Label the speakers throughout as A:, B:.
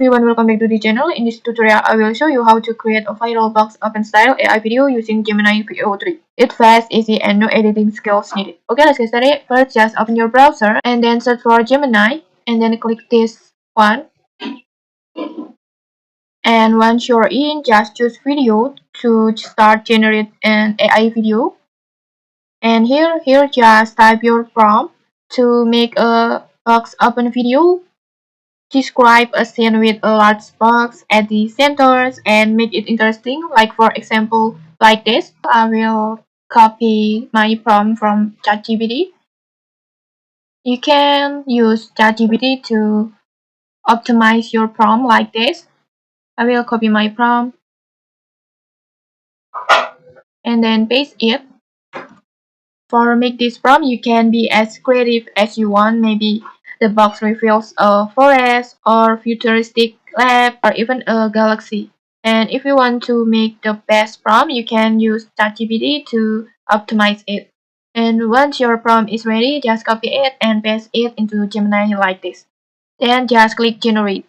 A: everyone, welcome back to the channel. In this tutorial, I will show you how to create a viral box open style AI video using Gemini Veo3. It's fast, easy, and no editing skills needed. Okay, let's get started. First, just open your browser and then search for Gemini and then click this one. And once you're in, just choose video to start generate an AI video. And here just type your prompt to make a box open video. Describe a scene with a large box at the center and make it interesting, like for example like this. I will copy my prompt from ChatGPT. You can use ChatGPT to optimize your prompt like this. I will copy my prompt and then paste it. For make this prompt, you can be as creative as you want. Maybe the box reveals a forest or futuristic lab or even a galaxy. And if you want to make the best prompt, you can use ChatGPT to optimize it. And once your prompt is ready, just copy it and paste it into Gemini like this. Then just click generate.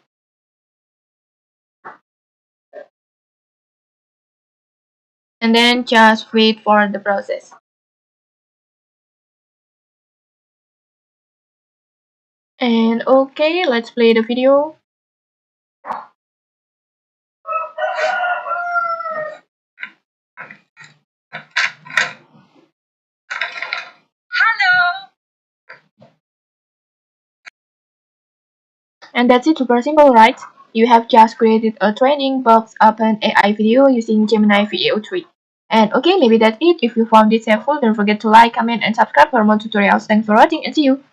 A: And then just wait for the process. And okay, let's play the video. And that's it, super simple, right? You have just created a training box open AI video using Gemini Veo3. And okay, maybe that's it. If you found this helpful, don't forget to like, comment, and subscribe for more tutorials. Thanks for watching and see you!